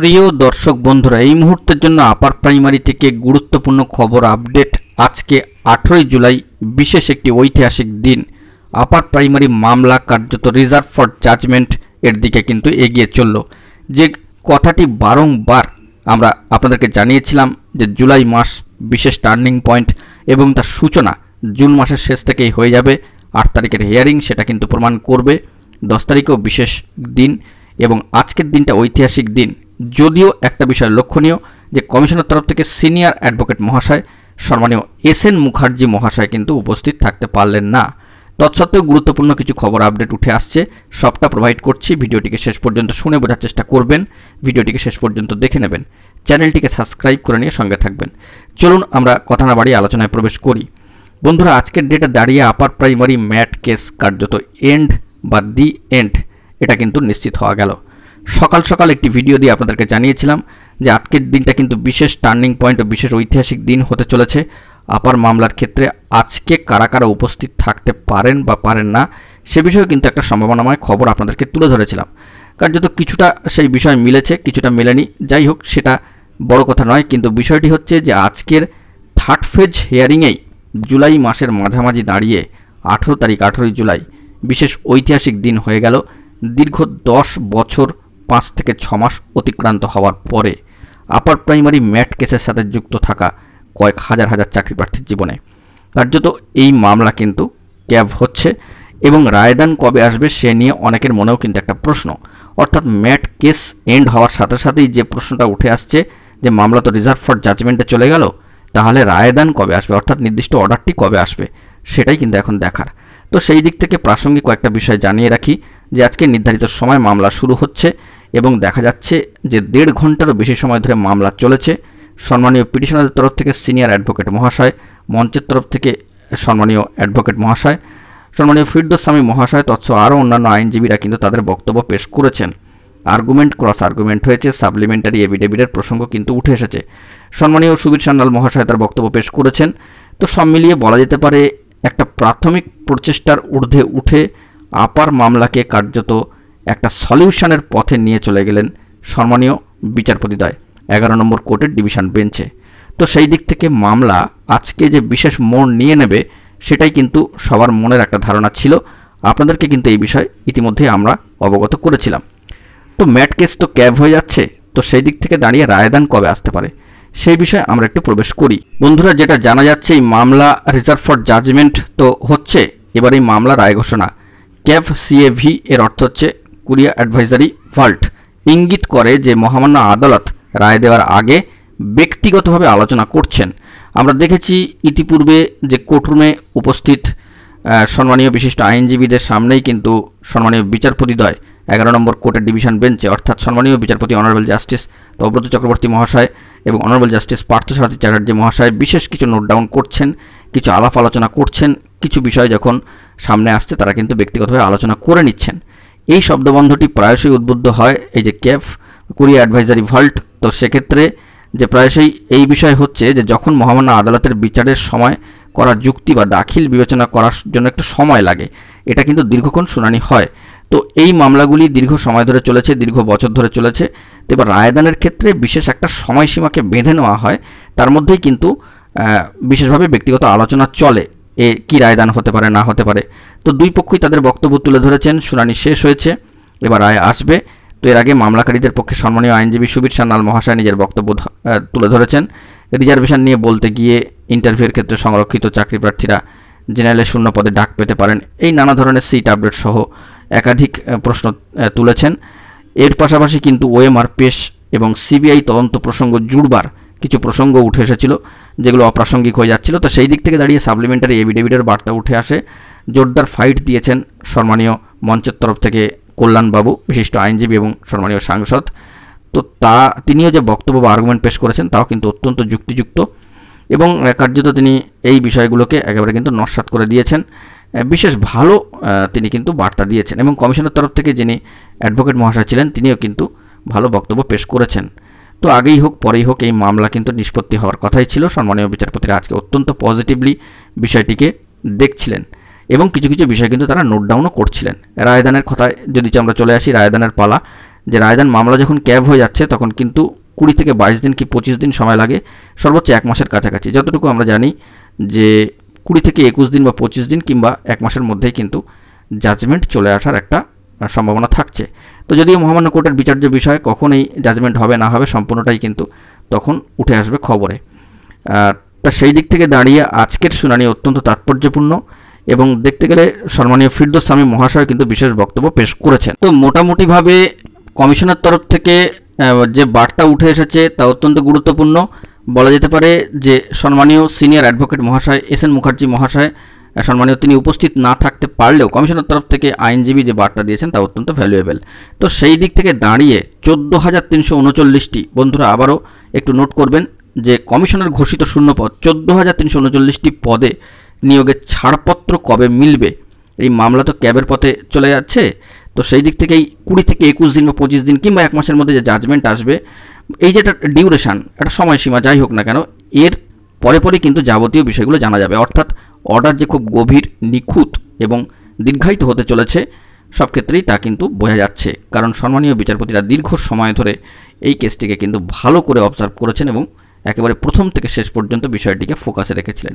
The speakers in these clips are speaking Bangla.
প্রিয় দর্শক বন্ধুরা, এই মুহূর্তের জন্য আপার প্রাইমারি থেকে গুরুত্বপূর্ণ খবর আপডেট। আজকে 18 জুলাই বিশেষ একটি ঐতিহাসিক দিন। আপার প্রাইমারি মামলা কার্যত রিজার্ভ ফর জাজমেন্ট এর দিকে কিন্তু এগিয়ে চলল। যে কথাটি বারংবার আমরা আপনাদেরকে জানিয়েছিলাম যে জুলাই মাস বিশেষ টার্নিং পয়েন্ট এবং তার সূচনা জুন মাসের শেষ থেকেই হয়ে যাবে। 8 তারিখের হিয়ারিং সেটা কিন্তু প্রমাণ করবে। 10 তারিখেও বিশেষ দিন এবং আজকের দিনটা ঐতিহাসিক দিন। যদিও একটা বিষয় লক্ষণীয় যে কমিশনের তরফ থেকে সিনিয়র অ্যাডভোকেট মহাশয় সম্মানীয় SN মুখার্জি মহাশয় কিন্তু উপস্থিত থাকতে পারলেন না। তৎসত্ত্বেও গুরুত্বপূর্ণ কিছু খবর আপডেট উঠে আসছে, সবটা প্রোভাইড করছি। ভিডিওটিকে শেষ পর্যন্ত শুনে বোঝার চেষ্টা করবেন, ভিডিওটিকে শেষ পর্যন্ত দেখে নেবেন, চ্যানেলটিকে সাবস্ক্রাইব করে নিয়ে সঙ্গে থাকবেন। চলুন আমরা কথা না বাড়িয়ে আলোচনায় প্রবেশ করি। বন্ধুরা, আজকের ডেটে দাঁড়িয়ে আপার প্রাইমারি ম্যাট কেস কার্যত এন্ড বা দি এন্ড এটা কিন্তু নিশ্চিত হওয়া গেল। সকাল সকাল একটি ভিডিও দিয়ে আপনাদেরকে জানিয়েছিলাম যে আজকের দিনটা কিন্তু বিশেষ টার্নিং পয়েন্ট ও বিশেষ ঐতিহাসিক দিন হতে চলেছে আপার মামলার ক্ষেত্রে। আজকে কারা কারা উপস্থিত থাকতে পারেন বা পারেন না সে বিষয়ে কিন্তু একটা সম্ভাবনাময় খবর আপনাদেরকে তুলে ধরেছিলাম। কার্যত কিছুটা সেই বিষয় মিলেছে, কিছুটা মেলেনি। যাই হোক, সেটা বড় কথা নয়, কিন্তু বিষয়টি হচ্ছে যে আজকের থার্ড ফেজ হিয়ারিংয়েই জুলাই মাসের মাঝামাঝি দাঁড়িয়ে 18 তারিখ 18 জুলাই বিশেষ ঐতিহাসিক দিন হয়ে গেল। দীর্ঘ 10 বছর 5 থেকে 6 মাস অতিক্রান্ত হওয়ার পরে আপার প্রাইমারি ম্যাট কেসের সাথে যুক্ত থাকা কয়েক হাজার হাজার চাকরি প্রার্থীর জীবনে কার্যত এই মামলা কিন্তু ক্যাব হচ্ছে এবং রায়দান কবে আসবে সে নিয়ে অনেকের মনেও কিন্তু একটা প্রশ্ন। অর্থাৎ ম্যাট কেস এন্ড হওয়ার সাথে সাথেই যে প্রশ্নটা উঠে আসছে যে মামলা তো রিজার্ভ ফর জাজমেন্টে চলে গেল, তাহলে রায়দান কবে আসবে, অর্থাৎ নির্দিষ্ট অর্ডারটি কবে আসবে সেটাই কিন্তু এখন দেখার। তো সেই দিক থেকে প্রাসঙ্গিক কয়েকটা বিষয় জানিয়ে রাখি যে আজকে নির্ধারিত সময় মামলা শুরু হচ্ছে এবং দেখা যাচ্ছে যে 1.5 ঘন্টারও বেশি সময় ধরে মামলা চলেছে। সম্মানীয় পিটিশনারদের তরফ থেকে সিনিয়র অ্যাডভোকেট মহাশয়, মঞ্চের তরফ থেকে সম্মানীয় অ্যাডভোকেট মহাশয়, সম্মানীয় ফিরদৌস সামি মহাশয় তৎসহ আরও অন্যান্য আইনজীবীরা কিন্তু তাদের বক্তব্য পেশ করেছেন। আর্গুমেন্ট ক্রস আর্গুমেন্ট হয়েছে, সাপ্লিমেন্টারি এফিডেভিটের প্রসঙ্গ কিন্তু উঠে এসেছে। সম্মানীয় সুবীর সান্যাল মহাশয় তার বক্তব্য পেশ করেছেন। তো সব মিলিয়ে বলা যেতে পারে একটা প্রাথমিক প্রচেষ্টার ঊর্ধ্বে উঠে আপার মামলাকে কার্যত একটা সলিউশনের পথে নিয়ে চলে গেলেন সম্মানীয় বিচারপতিদ্বয় 11 নম্বর কোর্টের ডিভিশন বেঞ্চে। তো সেই দিক থেকে মামলা আজকে যে বিশেষ মোড় নিয়ে নেবে সেটাই কিন্তু সবার মনের একটা ধারণা ছিল। আপনাদেরকে কিন্তু এই বিষয়ে ইতিমধ্যে আমরা অবগত করেছিলাম। তো ম্যাট কেস তো ক্যাব হয়ে যাচ্ছে, তো সেই দিক থেকে দাঁড়িয়ে রায়দান কবে আসতে পারে সেই বিষয়ে আমরা একটু প্রবেশ করি। বন্ধুরা, যেটা জানা যাচ্ছে এই মামলা রিজার্ভ ফর জাজমেন্ট তো হচ্ছে, এবার এই মামলা রায় ঘোষণা। ক্যাভ CAV এর অর্থ হচ্ছে কুরিয়ার অ্যাডভাইজারি ভল্ট, ইঙ্গিত করে যে মহামান্য আদালত রায় দেওয়ার আগে ব্যক্তিগতভাবে আলোচনা করছেন। আমরা দেখেছি ইতিপূর্বে যে কোর্টরুমে উপস্থিত সম্মানীয় বিশিষ্ট আইনজীবীদের সামনেই কিন্তু সম্মানীয় বিচারপতিদ্বয় 11 নম্বর কোর্টের ডিভিশন বেঞ্চে অর্থাৎ সম্মানীয় বিচারপতি অনারেবল জাস্টিস তব্রত চক্রবর্তী মহাশয় এবং অনারেবল জাস্টিস পার্থসারথী চ্যাটার্জি মহাশয় বিশেষ কিছু নোট ডাউন করছেন, কিছু আলাপ আলোচনা করছেন। কিছু বিষয় যখন সামনে আসছে তারা কিন্তু ব্যক্তিগতভাবে আলোচনা করে নিচ্ছেন। এই শব্দবন্ধটি প্রায়শই উদ্বুদ্ধ হয় এই যে ক্যাভ কুরিয়ার অ্যাডভাইজারি ভল্ট। তো সেক্ষেত্রে যে প্রায়শই এই বিষয় হচ্ছে যে যখন মহামান্য আদালতের বিচারের সময় করা যুক্তি বা দাখিল বিবেচনা করার জন্য একটু সময় লাগে, এটা কিন্তু দীর্ঘক্ষণ শুনানি হয়। তো এই মামলাগুলি দীর্ঘ সময় ধরে চলেছে, দীর্ঘ বছর ধরে চলেছে। তো এবার রায়দানের ক্ষেত্রে বিশেষ একটা সময়সীমাকে বেঁধে নেওয়া হয়, তার মধ্যেই কিন্তু বিশেষভাবে ব্যক্তিগত আলোচনা চলে কি রায়দান হতে পারে না হতে পারে। তো দুই পক্ষই তাদের বক্তব্য তুলে ধরেছেন, শুনানি শেষ হয়েছে, এবার রায় আসবে। তো এর আগে মামলাকারীদের পক্ষে সম্মানীয় আইনজীবী সুবীর সান্যাল মহাশয় নিজের বক্তব্য তুলে ধরেছেন। রিজার্ভেশন নিয়ে বলতে গিয়ে ইন্টারভিউয়ের ক্ষেত্রে সংরক্ষিত চাকরি প্রার্থীরা জেনারেলের শূন্য পদে ডাক পেতে পারেন, এই নানা ধরনের সিট আপডেট সহ একাধিক প্রশ্ন তুলেছেন। এর পাশাপাশি কিন্তু OMR পেশ এবং CBI তদন্ত প্রসঙ্গ জুড়বার কিছু প্রসঙ্গ উঠে এসেছিল যেগুলো অপ্রাসঙ্গিক হয়ে যাচ্ছিল। তো সেই দিক থেকে দাঁড়িয়ে সাপ্লিমেন্টারি এফিডেভিটের বার্তা উঠে আসে। জোরদার ফাইট দিয়েছেন সম্মানীয় মঞ্চের তরফ থেকে কল্যাণবাবু, বিশিষ্ট আইনজীবী এবং সম্মানীয় সাংসদ। তো তিনিও যে বক্তব্য বা আর্গুমেন্ট পেশ করেছেন তাও কিন্তু অত্যন্ত যুক্তিযুক্ত এবং কার্যত তিনি এই বিষয়গুলোকে একেবারে কিন্তু নস্যাৎ করে দিয়েছেন। বিশেষ ভালো তিনি কিন্তু বার্তা দিয়েছেন এবং কমিশনের তরফ থেকে যিনি অ্যাডভোকেট মহাশয় ছিলেন তিনিও কিন্তু ভালো বক্তব্য পেশ করেছেন। তো আগেই হোক পরেই হোক এই মামলা কিন্তু নিষ্পত্তি হওয়ার কথাই ছিল। সম্মানীয় বিচারপতিরা আজকে অত্যন্ত পজিটিভলি বিষয়টিকে দেখছিলেন এবং কিছু কিছু বিষয় কিন্তু তারা নোট ডাউনও করছিলেন। রায়দানের কথায় যদি আমরা চলে আসি, রায়দানের পালা, যে রায়দান মামলা যখন ক্যাব হয়ে যাচ্ছে তখন কিন্তু 20 থেকে 22 দিন কি 25 দিন সময় লাগে, সর্বোচ্চ 1 মাসের কাছাকাছি। যতটুকু আমরা জানি যে 20 থেকে 21 দিন বা 25 দিন কিংবা 1 মাসের মধ্যেই কিন্তু জাজমেন্ট চলে আসার একটা সম্ভাবনা থাকছে। তো যদিও মহামান্য কোর্টের বিচার্য বিষয় কখন এই জাজমেন্ট হবে না হবে সম্পূর্ণটাই কিন্তু তখন উঠে আসবে খবরে। তা সেই দিক থেকে দাঁড়িয়ে আজকের শুনানি অত্যন্ত তাৎপর্যপূর্ণ এবং দেখতে গেলে সম্মানীয় ফিরদৌস শামীম মহাশয় কিন্তু বিশেষ বক্তব্য পেশ করেছেন। তো মোটামুটিভাবে কমিশনের তরফ থেকে যে বার্তা উঠে এসেছে তা অত্যন্ত গুরুত্বপূর্ণ। বলা যেতে পারে যে সম্মানীয় সিনিয়র অ্যাডভোকেট মহাশয় এস.এন. মুখার্জি মহাশয় সম্মানীয় তিনি উপস্থিত না থাকতে পারলেও কমিশনের তরফ থেকে আইনজীবী যে বার্তা দিয়েছেন তা অত্যন্ত ভ্যালুয়েবল। তো সেই দিক থেকে দাঁড়িয়ে 14,339টি, বন্ধুরা আবারও একটু নোট করবেন যে কমিশনের ঘোষিত শূন্যপদ 14,339টি পদে নিয়োগের ছাড়পত্র কবে মিলবে? এই মামলা তো ক্যাবের পথে চলে যাচ্ছে। তো সেই দিক থেকেই 20 থেকে 21 দিন বা 25 দিন কিংবা 1 মাসের মধ্যে যে জাজমেন্ট আসবে, এই যে একটা ডিউরেশান, একটা সময়সীমা যাই হোক না কেন, এর পরে পরে কিন্তু যাবতীয় বিষয়গুলো জানা যাবে। অর্থাৎ অর্ডার যে খুব গভীর, নিখুঁত এবং দীর্ঘায়িত হতে চলেছে সব ক্ষেত্রেই তা কিন্তু বোঝা যাচ্ছে। কারণ সম্মানীয় বিচারপতিরা দীর্ঘ সময় ধরে এই কেসটিকে কিন্তু ভালো করে অবজার্ভ করেছেন এবং একেবারে প্রথম থেকে শেষ পর্যন্ত বিষয়টিকে ফোকাসে রেখেছিলেন।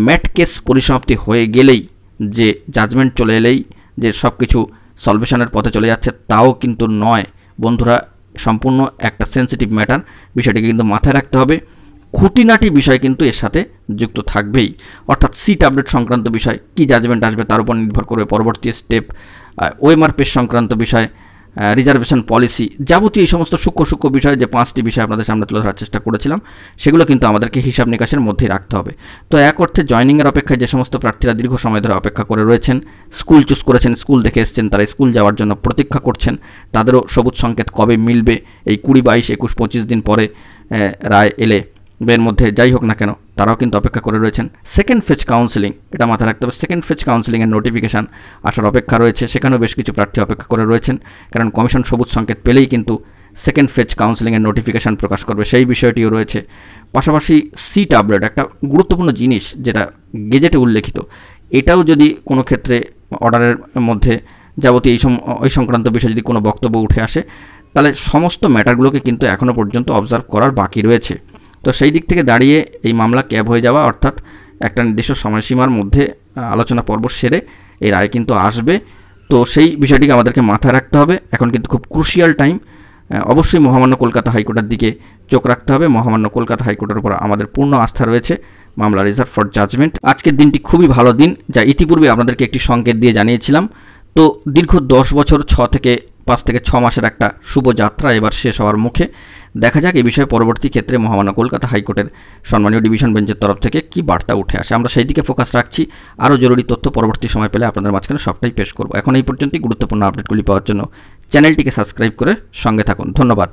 ম্যাট কেস পরিসমাপ্তি হয়ে গেলেই, যে জাজমেন্ট চলে এলেই যে সব কিছু সলভেশনের পথে চলে যাচ্ছে তাও কিন্তু নয় বন্ধুরা। সম্পূর্ণ একটা সেন্সিটিভ ম্যাটার, বিষয়টিকে কিন্তু মাথায় রাখতে হবে। খুঁটিনাটি বিষয় কিন্তু এর সাথে যুক্ত থাকবেই। অর্থাৎ সিট আপডেট সংক্রান্ত বিষয়, কি জাজমেন্ট আসবে তার উপর নির্ভর করবে পরবর্তী স্টেপ, ওএমআর পেশ সংক্রান্ত বিষয়, রিজার্ভেশন পলিসি, যাবতীয় এই সমস্ত সূক্ষ্ম বিষয়, যে 5টি বিষয় আপনাদের সামনে তুলে ধরার চেষ্টা করেছিলাম, সেগুলো কিন্তু আমাদেরকে হিসাব নিকাশের মধ্যেই রাখতে হবে। তো এক অর্থে জয়নিংয়ের অপেক্ষায় যে সমস্ত প্রার্থীরা দীর্ঘ সময় ধরে অপেক্ষা করে রয়েছেন, স্কুল চুজ করেছেন, স্কুল দেখে এসছেন, তারা স্কুল যাওয়ার জন্য প্রতীক্ষা করছেন, তাদেরও সবুজ সংকেত কবে মিলবে, এই 20, 22, 21, 25 দিন পরে রায় এলে এর মধ্যে যাই হোক না কেন তারাও কিন্তু অপেক্ষা করে রয়েছেন। সেকেন্ড ফেজ কাউন্সেলিং, এটা মাথায় রাখতে হবে, সেকেন্ড ফেজ কাউন্সেলিংয়ের নোটিফিকেশান আসার অপেক্ষা রয়েছে, সেখানেও বেশ কিছু প্রার্থী অপেক্ষা করে রয়েছেন। কারণ কমিশন সবুজ সংকেত পেলেই কিন্তু সেকেন্ড ফেজ কাউন্সেলিংয়ের নোটিফিকেশান প্রকাশ করবে, সেই বিষয়টিও রয়েছে। পাশাপাশি সিট আপডেট একটা গুরুত্বপূর্ণ জিনিস, যেটা গেজেটে উল্লেখিত, এটাও যদি কোনো ক্ষেত্রে অর্ডারের মধ্যে যাবতীয় এই সংক্রান্ত বিষয়ে যদি কোনো বক্তব্য উঠে আসে, তাহলে সমস্ত ম্যাটারগুলোকে কিন্তু এখনও পর্যন্ত অবজার্ভ করার বাকি রয়েছে। তো সেই দিক থেকে দাঁড়িয়ে এই মামলা ক্যাব হয়ে যাওয়া, অর্থাৎ একটা নির্দিষ্ট সময়সীমার মধ্যে আলোচনা পর্ব সেরে এই রায় কিন্তু আসবে। তো সেই বিষয়টিকে আমাদেরকে মাথায় রাখতে হবে। এখন কিন্তু খুব ক্রুশিয়াল টাইম। অবশ্যই মহামান্য কলকাতা হাইকোর্টের দিকে চোখ রাখতে হবে। মহামান্য কলকাতা হাইকোর্টের উপর আমাদের পূর্ণ আস্থা রয়েছে। মামলা রিজার্ভ ফর জাজমেন্ট। আজকের দিনটি খুবই ভালো দিন, যা ইতিপূর্বে আপনাদেরকে একটি সংকেত দিয়ে জানিয়েছিলাম। তো দীর্ঘ 10 বছর 5 থেকে 6 মাসের একটা শুভ যাত্রা এবার শেষ হওয়ার মুখে। দেখা যাক এই বিষয়ে পরবর্তী ক্ষেত্রে মহামান্য কলকাতা হাইকোর্টের সম্মানীয় ডিভিশন বেঞ্চের তরফ থেকে কি বার্তা উঠে আসে। আমরা সেই দিকে ফোকাস রাখছি। আরও জরুরি তথ্য পরবর্তী সময় পেলে আপনাদের মাঝখানে সবটাই পেশ করব। এখন এই পর্যন্তই। গুরুত্বপূর্ণ আপডেটগুলি পাওয়ার জন্য চ্যানেলটিকে সাবস্ক্রাইব করে সঙ্গে থাকুন। ধন্যবাদ।